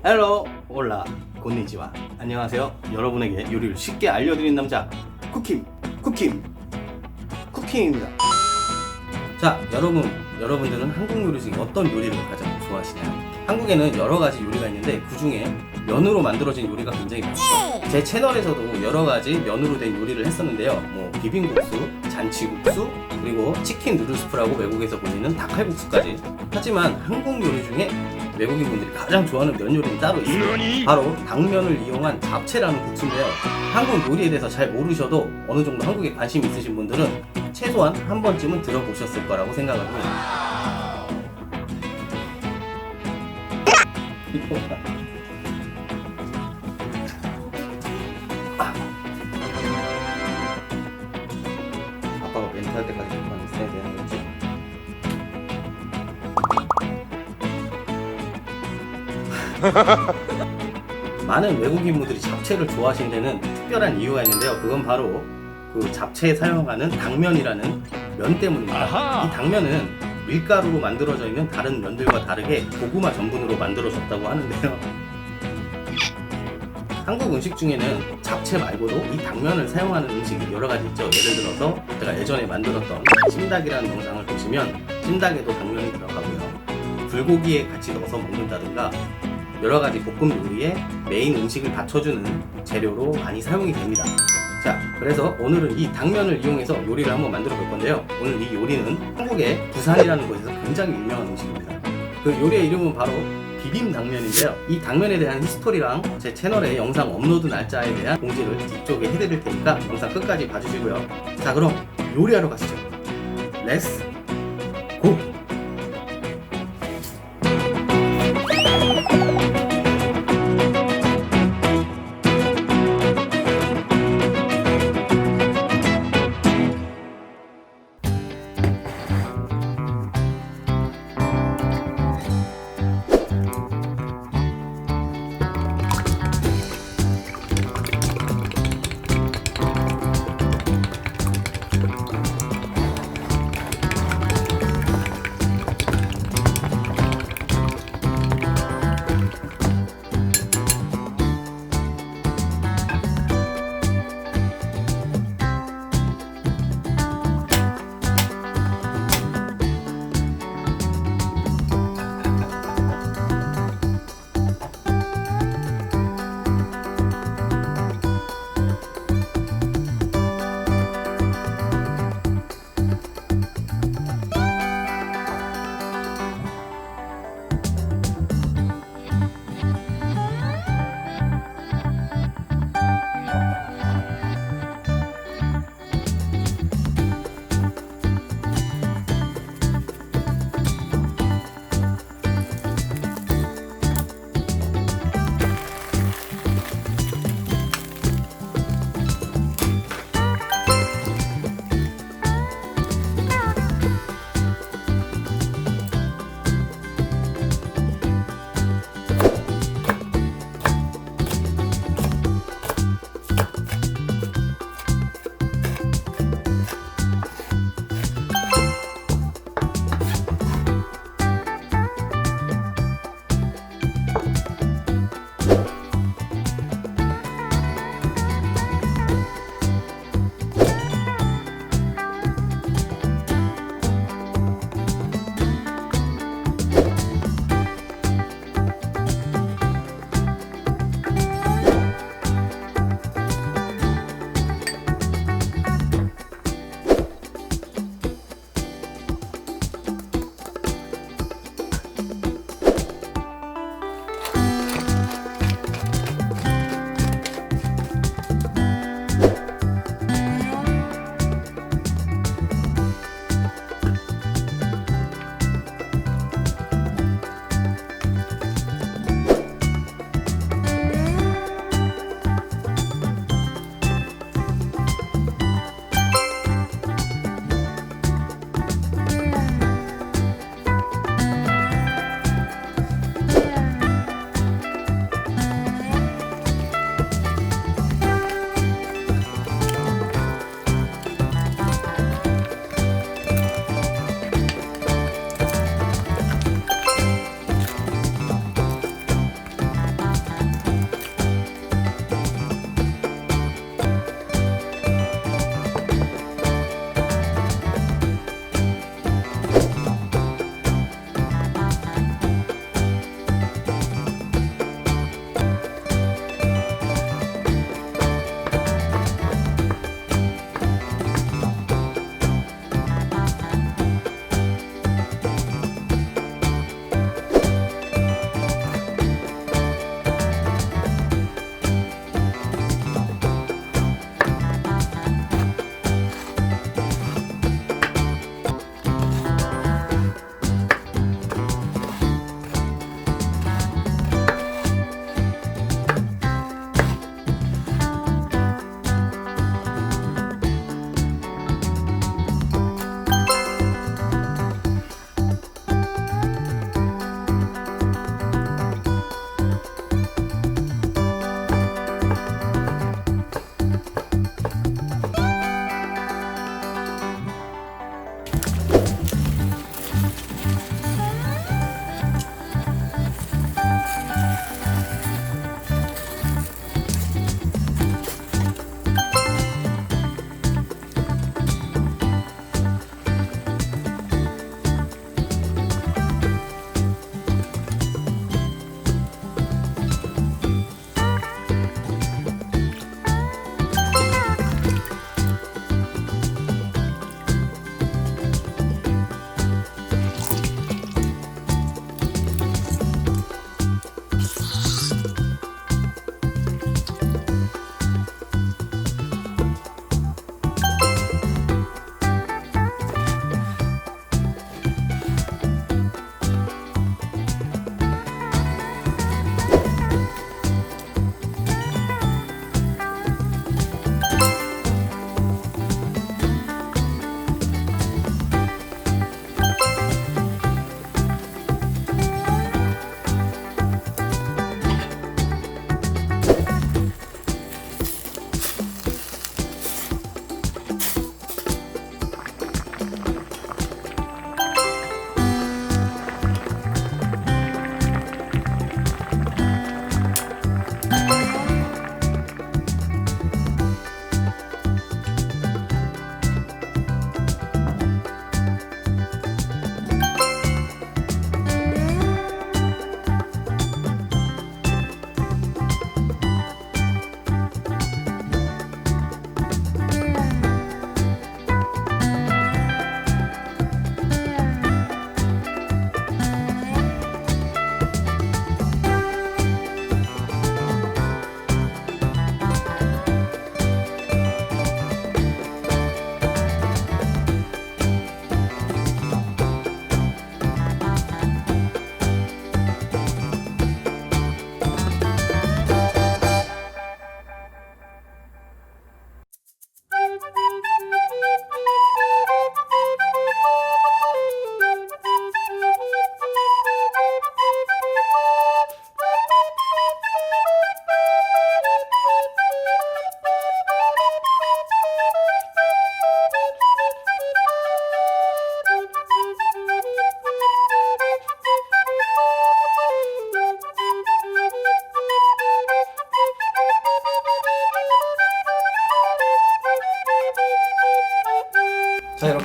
헬로 올라 곤니치와 안녕하세요. 여러분에게 요리를 쉽게 알려드리는 남자 쿠킹입니다. 자, 여러분들은 한국 요리 중에 어떤 요리를 가장 좋아하시나요? 한국에는 여러 가지 요리가 있는데 그 중에 면으로 만들어진 요리가 굉장히 많죠. 제 채널에서도 여러 가지 면으로 된 요리를 했었는데요. 뭐 비빔국수, 잔치국수, 그리고 치킨 누들스프라고 외국에서 불리는 닭칼국수까지. 하지만 한국 요리 중에 외국인분들이 가장 좋아하는 면 요리는 따로 있어요. 바로 당면을 이용한 잡채라는 국수인데요. 한국 요리에 대해서 잘 모르셔도 어느 정도 한국에 관심이 있으신 분들은 최소한 한 번쯤은 들어보셨을 거라고 생각을 합니다. 아빠가 멘트 할 때까지 가만히 있어야 되는 거지. 많은 외국인분들이 잡채를 좋아하시는 데는 특별한 이유가 있는데요. 그건 바로 그 잡채에 사용하는 당면이라는 면 때문입니다. 아하. 이 당면은 밀가루로 만들어져 있는 다른 면들과 다르게 고구마 전분으로 만들어졌다고 하는데요. 한국 음식 중에는 잡채 말고도 이 당면을 사용하는 음식이 여러 가지 있죠. 예를 들어서 제가 예전에 만들었던 찜닭이라는 영상을 보시면 찜닭에도 당면이 들어가고요. 불고기에 같이 넣어서 먹는다든가 여러 가지 볶음 요리에 메인 음식을 받쳐주는 재료로 많이 사용이 됩니다. 자, 그래서 오늘은 이 당면을 이용해서 요리를 한번 만들어 볼 건데요. 오늘 이 요리는 한국의 부산이라는 곳에서 굉장히 유명한 음식입니다. 그 요리의 이름은 바로 비빔당면인데요. 이 당면에 대한 히스토리랑 제 채널에 영상 업로드 날짜에 대한 공지를 뒤쪽에 해드릴 테니까 영상 끝까지 봐주시고요. 자, 그럼 요리하러 가시죠. 렛츠 고!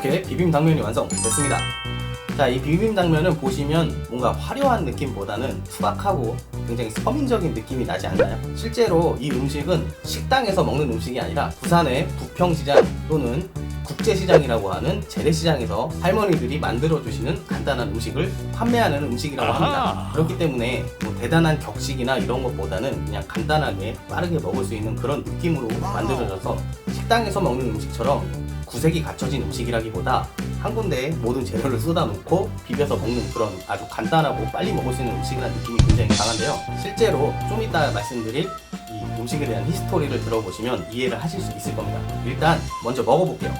이렇게 비빔당면이 완성됐습니다. 자, 이 비빔당면은 보시면 뭔가 화려한 느낌보다는 투박하고 굉장히 서민적인 느낌이 나지 않나요? 실제로 이 음식은 식당에서 먹는 음식이 아니라 부산의 부평시장 또는 국제시장이라고 하는 재래시장에서 할머니들이 만들어주시는 간단한 음식을 판매하는 음식이라고 합니다. 그렇기 때문에 뭐 대단한 격식이나 이런 것보다는 그냥 간단하게 빠르게 먹을 수 있는 그런 느낌으로 만들어져서 식당에서 먹는 음식처럼 구색이 갖춰진 음식이라기보다 한 군데에 모든 재료를 쏟아놓고 비벼서 먹는 그런 아주 간단하고 빨리 먹을 수 있는 음식이라는 느낌이 굉장히 강한데요. 실제로 좀 이따 말씀드릴 이 음식에 대한 히스토리를 들어보시면 이해를 하실 수 있을 겁니다. 일단 먼저 먹어볼게요.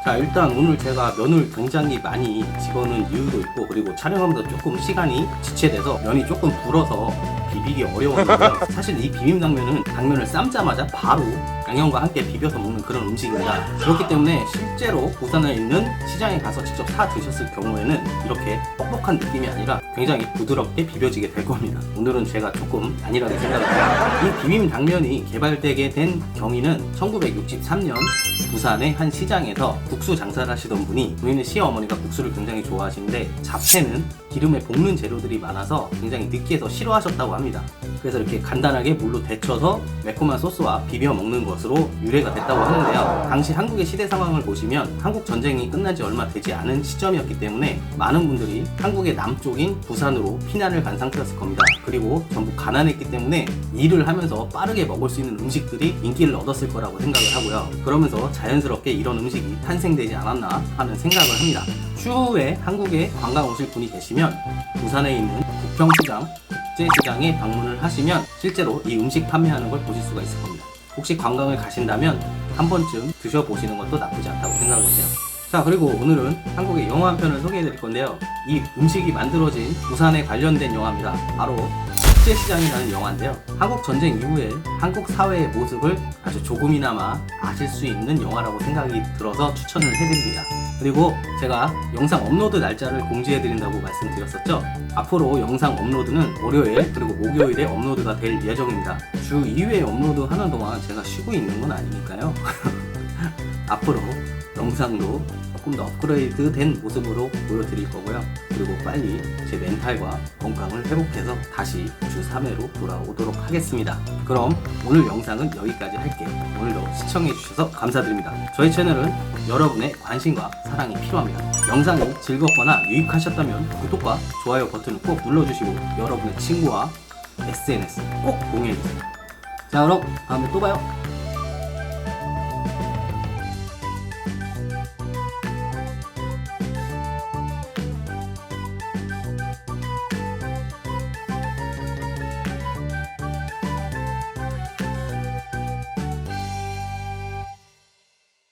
자, 일단 오늘 제가 면을 굉장히 많이 집어넣은 이유도 있고, 그리고 촬영하면서 조금 시간이 지체돼서 면이 조금 불어서 비비기 어려웠는데요. 사실 이 비빔당면은 당면을 삶자마자 바로 양념과 함께 비벼서 먹는 그런 음식입니다. 그렇기 때문에 실제로 부산에 있는 시장에 가서 직접 사 드셨을 경우에는 이렇게 뻑뻑한 느낌이 아니라 굉장히 부드럽게 비벼지게 될 겁니다. 오늘은 제가 조금 안일하게 생각을 해요. 이 비빔당면이 개발되게 된 경위는 1963년 부산의 한 시장에서 국수 장사를 하시던 분이, 저희는 시어머니가 국수를 굉장히 좋아하시는데 잡채는 기름에 볶는 재료들이 많아서 굉장히 느끼해서 싫어하셨다고 합니다. 그래서 이렇게 간단하게 물로 데쳐서 매콤한 소스와 비벼 먹는 것으로 유래가 됐다고 하는데요. 당시 한국의 시대 상황을 보시면 한국 전쟁이 끝난 지 얼마 되지 않은 시점이었기 때문에 많은 분들이 한국의 남쪽인 부산으로 피난을 간 상태였을 겁니다. 그리고 전부 가난했기 때문에 일을 하면서 빠르게 먹을 수 있는 음식들이 인기를 얻었을 거라고 생각을 하고요. 그러면서 자연스럽게 이런 음식이 탄생되지 않았나 하는 생각을 합니다. 추후에 한국에 관광 오실 분이 계시면 부산에 있는 부평시장, 국제시장에 방문을 하시면 실제로 이 음식 판매하는 걸 보실 수가 있을 겁니다. 혹시 관광을 가신다면 한 번쯤 드셔보시는 것도 나쁘지 않다고 생각을 해요. 자, 그리고 오늘은 한국의 영화 한 편을 소개해 드릴 건데요. 이 음식이 만들어진 부산에 관련된 영화입니다. 바로 국제시장이라는 영화인데요. 한국 전쟁 이후에 한국 사회의 모습을 아주 조금이나마 아실 수 있는 영화라고 생각이 들어서 추천을 해드립니다. 그리고 제가 영상 업로드 날짜를 공지해 드린다고 말씀드렸었죠. 앞으로 영상 업로드는 월요일 그리고 목요일에 업로드가 될 예정입니다. 주 2회 업로드 하는 동안 제가 쉬고 있는 건 아니니까요. 앞으로 영상도 조금 더 업그레이드 된 모습으로 보여드릴 거고요. 그리고 빨리 제 멘탈과 건강을 회복해서 다시 주 3회로 돌아오도록 하겠습니다. 그럼 오늘 영상은 여기까지 할게요. 오늘도 시청해주셔서 감사드립니다. 저희 채널은 여러분의 관심과 사랑이 필요합니다. 영상이 즐겁거나 유익하셨다면 구독과 좋아요 버튼을 꼭 눌러주시고 여러분의 친구와 SNS 꼭 공유해주세요. 자, 그럼 다음에 또 봐요.